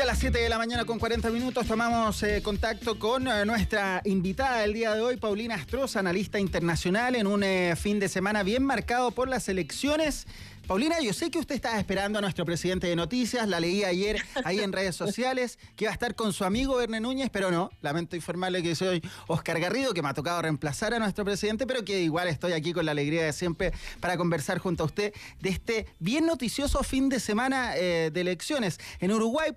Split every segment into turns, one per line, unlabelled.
Ya a las 7 de la mañana con 40 minutos tomamos contacto con nuestra invitada del día de hoy, Paulina Astroza, analista internacional, en un fin de semana bien marcado por las elecciones. Paulina, yo sé que usted estaba esperando a nuestro presidente de Noticias, la leí ayer ahí en redes sociales, que iba a estar con su amigo Verne Núñez, pero no, lamento informarle que soy Oscar Garrido, que me ha tocado reemplazar a nuestro presidente, pero que igual estoy aquí con la alegría de siempre para conversar junto a usted de este bien noticioso fin de semana de elecciones. En Uruguay,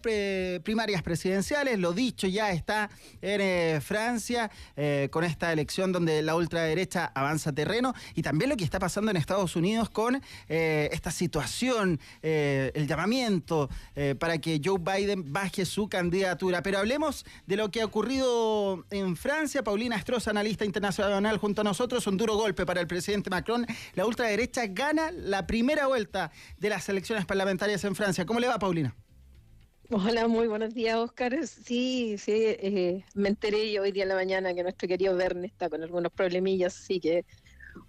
primarias presidenciales, lo dicho ya está en Francia, con esta elección donde la ultraderecha avanza terreno, y también lo que está pasando en Estados Unidos con esta situación, el llamamiento para que Joe Biden baje su candidatura. Pero hablemos de lo que ha ocurrido en Francia. Paulina Astroza, analista internacional junto a nosotros. Un duro golpe para el presidente Macron. La ultraderecha gana la primera vuelta de las elecciones parlamentarias en Francia. ¿Cómo le va, Paulina?
Hola, muy buenos días, Oscar. Sí, me enteré yo hoy día en la mañana que nuestro querido Verne está con algunos problemillas, así que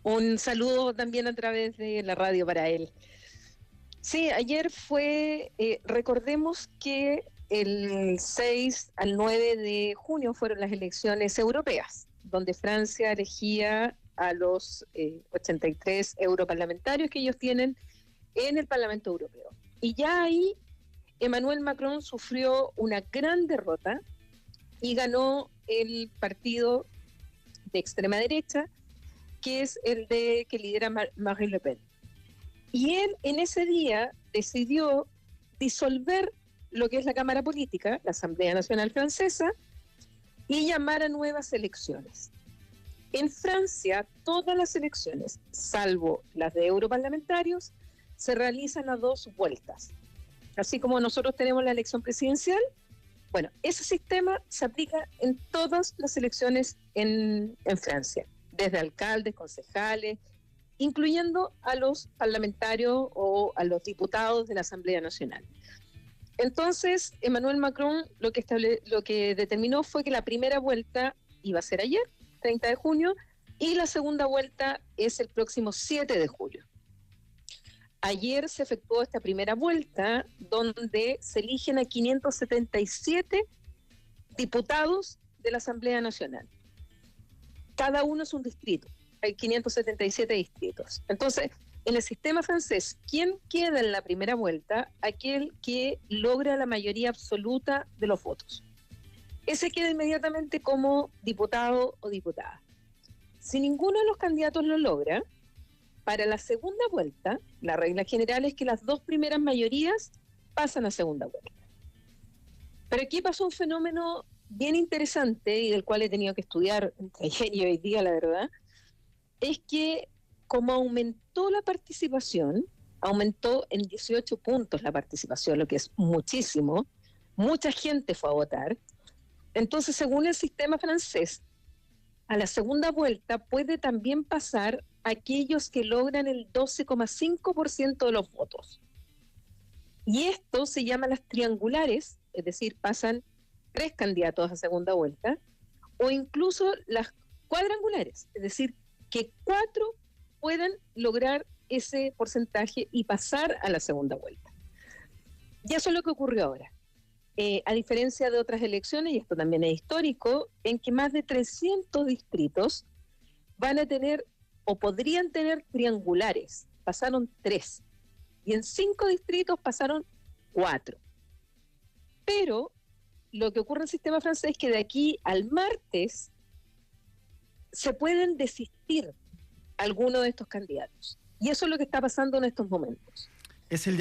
un saludo también a través de la radio para él. Sí, ayer fue, recordemos que el 6 al 9 de junio fueron las elecciones europeas, donde Francia elegía a los 83 europarlamentarios que ellos tienen en el Parlamento Europeo. Y ya ahí Emmanuel Macron sufrió una gran derrota y ganó el partido de extrema derecha, que es el que lidera Marine Le Pen. Y él en ese día decidió disolver lo que es la Cámara Política, la Asamblea Nacional Francesa, y llamar a nuevas elecciones. En Francia, todas las elecciones, salvo las de europarlamentarios, se realizan a 2 vueltas. Así como nosotros tenemos la elección presidencial, bueno, ese sistema se aplica en todas las elecciones en Francia, desde alcaldes, concejales, incluyendo a los parlamentarios o a los diputados de la Asamblea Nacional. Entonces, Emmanuel Macron lo que determinó fue que la primera vuelta iba a ser ayer, 30 de junio, y la segunda vuelta es el próximo 7 de julio. Ayer se efectuó esta primera vuelta donde se eligen a 577 diputados de la Asamblea Nacional. Cada uno es un distrito, hay 577 distritos. Entonces, en el sistema francés, ¿quién queda en la primera vuelta? Aquel que logra la mayoría absoluta de los votos. Ese queda inmediatamente como diputado o diputada. Si ninguno de los candidatos lo logra, para la segunda vuelta, la regla general es que las 2 primeras mayorías pasan a segunda vuelta. Pero aquí pasó un fenómeno bien interesante y del cual he tenido que estudiar entre ayer y hoy día, la verdad, es que como aumentó la participación, aumentó en 18 puntos la participación, lo que es muchísimo, mucha gente fue a votar. Entonces, según el sistema francés, a la segunda vuelta puede también pasar aquellos que logran el 12,5% de los votos. Y esto se llama las triangulares, es decir, pasan 3 candidatos a segunda vuelta, o incluso las cuadrangulares, es decir, que 4 puedan lograr ese porcentaje y pasar a la segunda vuelta. Y eso es lo que ocurrió ahora. A diferencia de otras elecciones, y esto también es histórico, en que más de 300 distritos van a tener o podrían tener triangulares, pasaron 3, y en 5 distritos pasaron 4. Pero lo que ocurre en el sistema francés es que de aquí al martes se pueden desistir algunos de estos candidatos. Y eso es lo que está pasando en estos momentos.
Es el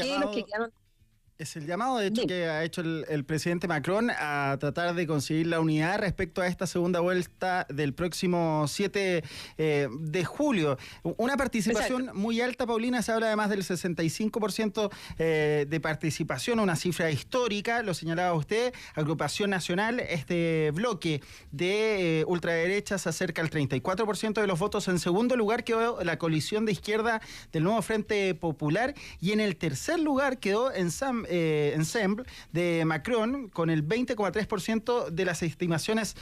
llamado, de hecho, que ha hecho el presidente Macron a tratar de conseguir la unidad respecto a esta segunda vuelta del próximo 7 de julio. Una participación Exacto. muy alta, Paulina, se habla de más del 65% de participación, una cifra histórica, lo señalaba usted. Agrupación Nacional, este bloque de ultraderecha se acerca al 34% de los votos. En segundo lugar quedó la coalición de izquierda del Nuevo Frente Popular, y en el tercer lugar quedó Ensemble de Macron con el 20,3% de las estimaciones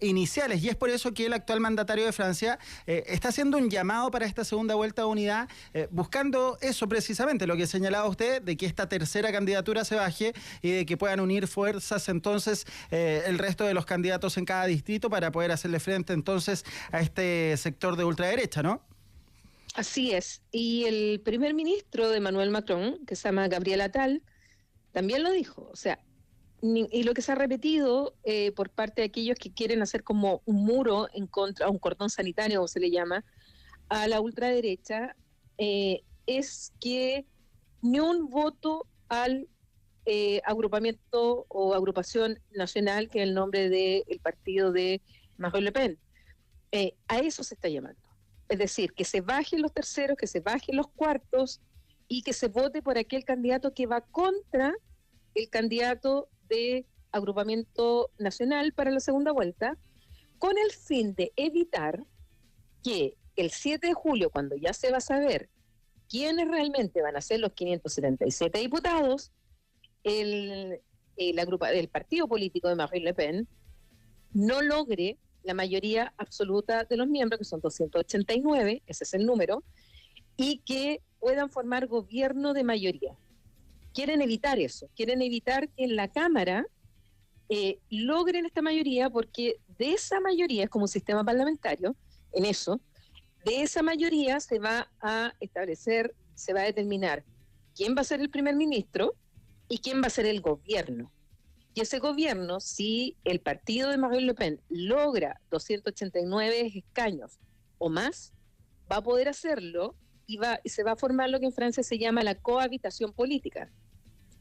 iniciales. Y es por eso que el actual mandatario de Francia está haciendo un llamado para esta segunda vuelta de unidad, buscando eso precisamente, lo que señalaba usted, de que esta tercera candidatura se baje y de que puedan unir fuerzas entonces el resto de los candidatos en cada distrito para poder hacerle frente entonces a este sector de ultraderecha, ¿no?
Así es. Y el primer ministro de Emmanuel Macron, que se llama Gabriel Attal, también lo dijo. O sea, y lo que se ha repetido por parte de aquellos que quieren hacer como un muro en contra, un cordón sanitario, como se le llama, a la ultraderecha, es que ni un voto al agrupamiento o agrupación nacional, que es el nombre del partido de Marine Le Pen. A eso se está llamando. Es decir, que se bajen los terceros, que se bajen los cuartos y que se vote por aquel candidato que va contra el candidato de agrupamiento nacional para la segunda vuelta, con el fin de evitar que el 7 de julio, cuando ya se va a saber quiénes realmente van a ser los 577 diputados, el partido político de Marine Le Pen no logre la mayoría absoluta de los miembros, que son 289, ese es el número, y que puedan formar gobierno de mayoría. Quieren evitar eso, quieren evitar que en la Cámara logren esta mayoría, porque de esa mayoría, es como un sistema parlamentario, en eso, de esa mayoría se va a establecer, se va a determinar quién va a ser el primer ministro y quién va a ser el gobierno. Y ese gobierno, si el partido de Marine Le Pen logra 289 escaños o más, va a poder hacerlo y se va a formar lo que en Francia se llama la cohabitación política,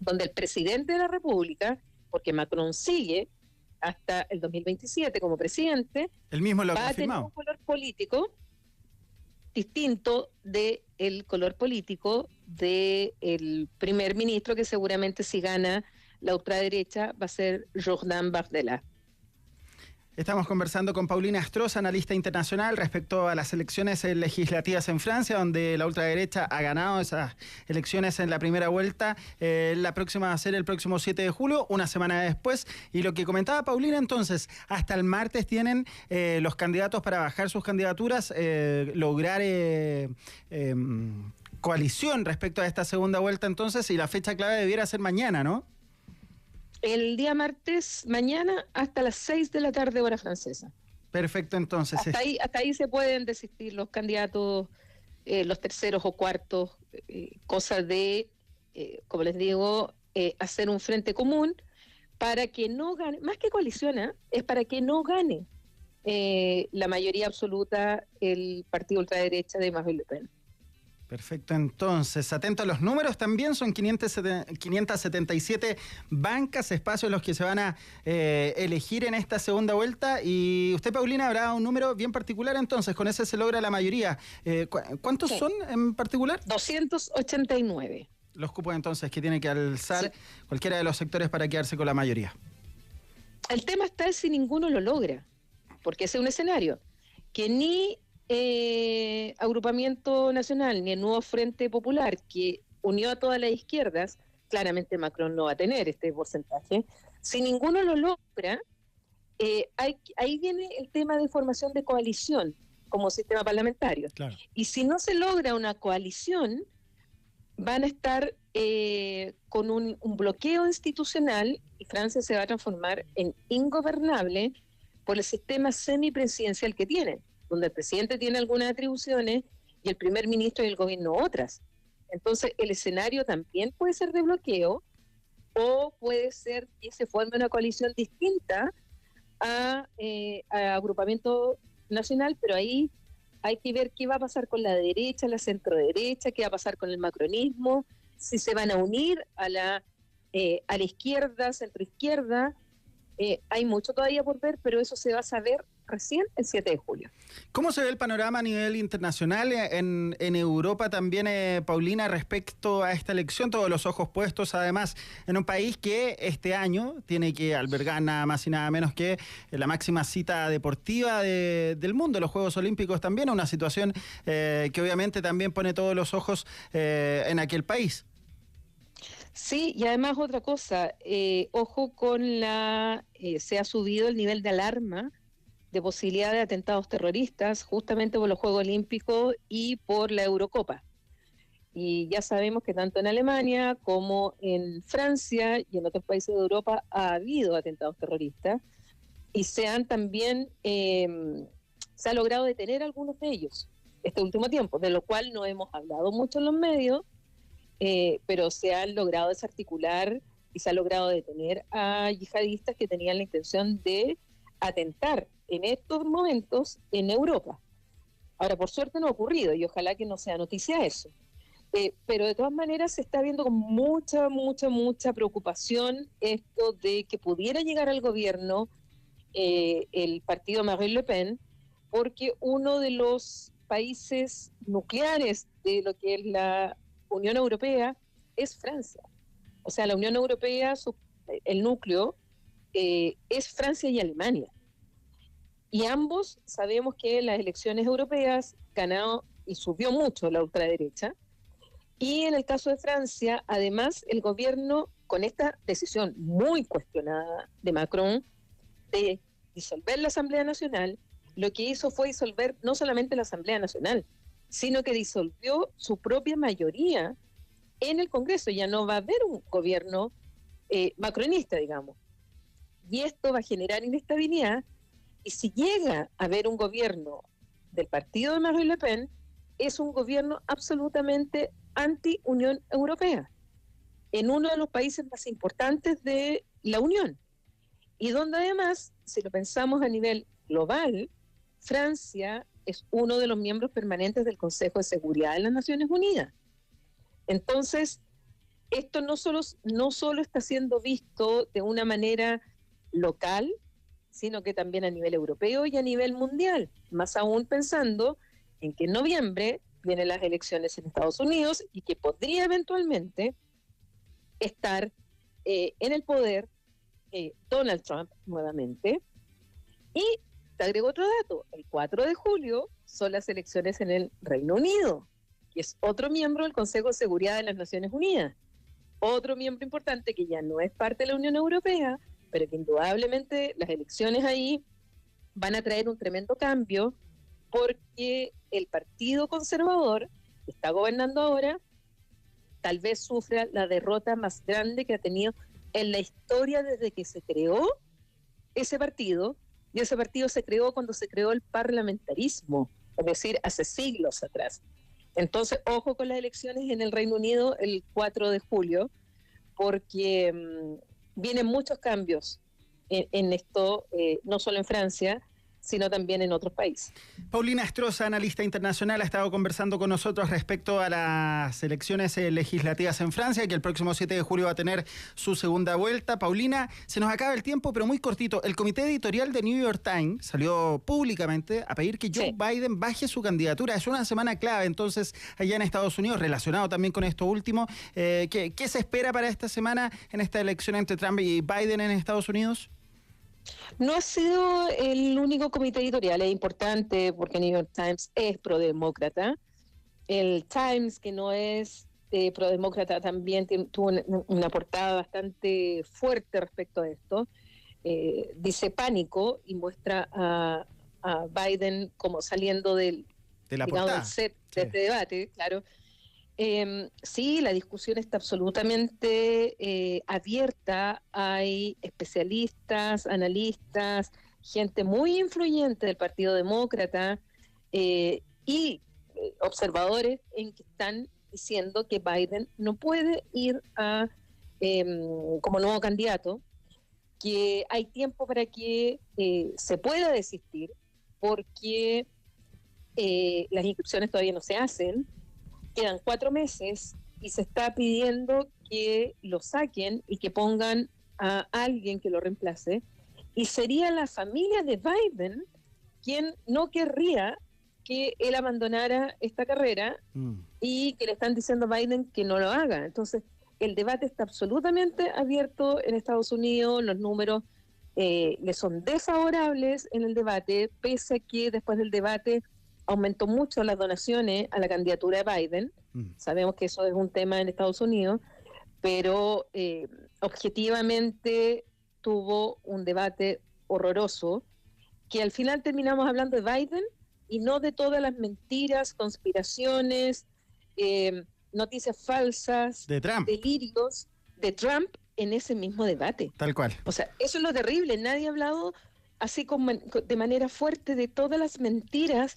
donde el presidente de la República, porque Macron sigue hasta el 2027 como presidente,
él mismo lo ha
va a tener un color político distinto del color político del primer ministro, que seguramente si gana la ultraderecha va a ser Jordan Bardella.
Estamos conversando con Paulina Astroza, analista internacional, respecto a las elecciones legislativas en Francia, donde la ultraderecha ha ganado esas elecciones en la primera vuelta. La próxima va a ser el próximo 7 de julio, una semana después. Y lo que comentaba Paulina, entonces, hasta el martes tienen los candidatos para bajar sus candidaturas, lograr coalición respecto a esta segunda vuelta, entonces, y la fecha clave debiera ser mañana, ¿no?
El día martes, mañana, hasta las 6 de la tarde, hora francesa.
Perfecto, entonces.
Hasta ahí se pueden desistir los candidatos, los terceros o cuartos, cosa de, como les digo, hacer un frente común para que no gane, más que coaliciona, es para que no gane la mayoría absoluta el partido ultraderecha de Marine Le Pen.
Perfecto, entonces, atento a los números, también son 577 bancas, espacios los que se van a elegir en esta segunda vuelta. Y usted, Paulina, habrá un número bien particular, entonces, con ese se logra la mayoría. ¿Cuántos son en particular?
289.
Los cupos, entonces, que tiene que alzar cualquiera de los sectores para quedarse con la mayoría.
El tema está si ninguno lo logra, porque ese es un escenario que ni Agrupamiento Nacional ni el Nuevo Frente Popular, que unió a todas las izquierdas, claramente Macron no va a tener este porcentaje. Si ninguno lo logra, ahí viene el tema de formación de coalición como sistema parlamentario.
Claro.
Y si no se logra una coalición, van a estar con un bloqueo institucional y Francia se va a transformar en ingobernable por el sistema semipresidencial que tienen, donde el presidente tiene algunas atribuciones y el primer ministro y el gobierno otras. Entonces, el escenario también puede ser de bloqueo o puede ser que se forme una coalición distinta a Agrupamiento Nacional, pero ahí hay que ver qué va a pasar con la derecha, la centroderecha, qué va a pasar con el macronismo, si se van a unir a la izquierda, centroizquierda. Hay mucho todavía por ver, pero eso se va a saber recién el 7 de julio.
¿Cómo se ve el panorama a nivel internacional, en Europa también, Paulina, respecto a esta elección? Todos los ojos puestos, además, en un país que este año tiene que albergar nada más y nada menos que la máxima cita deportiva del mundo, los Juegos Olímpicos también, una situación que obviamente también pone todos los ojos en aquel país.
Sí, y además otra cosa, ojo con se ha subido el nivel de alarma de posibilidad de atentados terroristas justamente por los Juegos Olímpicos y por la Eurocopa. Y ya sabemos que tanto en Alemania como en Francia y en otros países de Europa ha habido atentados terroristas y se ha logrado detener algunos de ellos este último tiempo, de lo cual no hemos hablado mucho en los medios, pero se han logrado desarticular y se ha logrado detener a yihadistas que tenían la intención de atentar en estos momentos en Europa. Ahora, por suerte no ha ocurrido y ojalá que no sea noticia eso. Pero de todas maneras se está viendo con mucha preocupación esto de que pudiera llegar al gobierno el partido Marine Le Pen, porque uno de los países nucleares de lo que es la Unión Europea es Francia. O sea, la Unión Europea, el núcleo es Francia y Alemania. Y ambos sabemos que en las elecciones europeas ganó y subió mucho la ultraderecha. Y en el caso de Francia, además, el gobierno, con esta decisión muy cuestionada de Macron de disolver la Asamblea Nacional, lo que hizo fue disolver no solamente la Asamblea Nacional, sino que disolvió su propia mayoría en el Congreso. Ya no va a haber un gobierno macronista, digamos. Y esto va a generar inestabilidad. Y si llega a haber un gobierno del partido de Marine Le Pen, es un gobierno absolutamente anti-Unión Europea, en uno de los países más importantes de la Unión. Y donde además, si lo pensamos a nivel global, Francia es uno de los miembros permanentes del Consejo de Seguridad de las Naciones Unidas. Entonces, esto no solo está siendo visto de una manera local, sino que también a nivel europeo y a nivel mundial, más aún pensando en que en noviembre vienen las elecciones en Estados Unidos y que podría eventualmente estar en el poder Donald Trump nuevamente. Y te agrego otro dato, el 4 de julio son las elecciones en el Reino Unido, que es otro miembro del Consejo de Seguridad de las Naciones Unidas, otro miembro importante que ya no es parte de la Unión Europea, pero que indudablemente las elecciones ahí van a traer un tremendo cambio, porque el Partido Conservador, que está gobernando ahora, tal vez sufra la derrota más grande que ha tenido en la historia desde que se creó ese partido, y ese partido se creó cuando se creó el parlamentarismo, es decir, hace siglos atrás. Entonces, ojo con las elecciones en el Reino Unido el 4 de julio, porque vienen muchos cambios en esto, no solo en Francia, sino también en otros países.
Paulina Astroza, analista internacional, ha estado conversando con nosotros respecto a las elecciones legislativas en Francia, que el próximo 7 de julio va a tener su segunda vuelta. Paulina, se nos acaba el tiempo, pero muy cortito. El comité editorial de New York Times salió públicamente a pedir que Joe Biden baje su candidatura. Es una semana clave, entonces, allá en Estados Unidos, relacionado también con esto último. ¿Qué se espera para esta semana en esta elección entre Trump y Biden en Estados Unidos?
No ha sido el único comité editorial, es importante porque New York Times es prodemócrata. El Times, que no es prodemócrata, también tuvo una portada bastante fuerte respecto a esto. Dice pánico y muestra a Biden como saliendo del set de este debate, claro. Sí, la discusión está absolutamente abierta. Hay especialistas, analistas, gente muy influyente del Partido Demócrata y observadores en que están diciendo que Biden no puede ir como nuevo candidato, que hay tiempo para que se pueda desistir porque las inscripciones todavía no se hacen. Quedan 4 meses y se está pidiendo que lo saquen y que pongan a alguien que lo reemplace. Y sería la familia de Biden quien no querría que él abandonara esta carrera y que le están diciendo a Biden que no lo haga. Entonces, el debate está absolutamente abierto en Estados Unidos. Los números le son desfavorables en el debate, pese a que después del debate aumentó mucho las donaciones a la candidatura de Biden. Sabemos que eso es un tema en Estados Unidos, pero objetivamente tuvo un debate horroroso, que al final terminamos hablando de Biden y no de todas las mentiras, conspiraciones, noticias falsas,
De Trump.
delirios de Trump en ese mismo debate.
Tal cual.
O sea, eso es lo terrible. Nadie ha hablado así de manera fuerte de todas las mentiras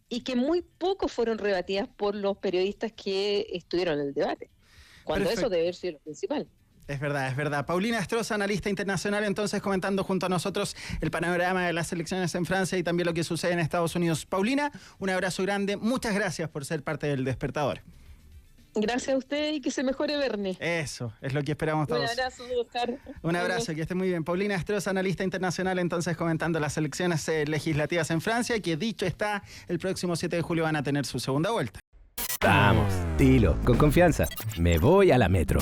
y que muy poco fueron rebatidas por los periodistas que estuvieron en el debate, cuando
Perfecto.
eso debe ser lo principal.
Es verdad, es verdad. Paulina Astroza, analista internacional, entonces comentando junto a nosotros el panorama de las elecciones en Francia y también lo que sucede en Estados Unidos. Paulina, un abrazo grande. Muchas gracias por ser parte del Despertador.
Gracias a usted y que se mejore Verne.
Eso, es lo que esperamos todos.
Un abrazo, Oscar.
Un abrazo, que esté muy bien. Paulina Astroza, analista internacional, entonces comentando las elecciones legislativas en Francia, que dicho está, el próximo 7 de julio van a tener su segunda vuelta.
Vamos, dilo, con confianza. Me voy a la Metro.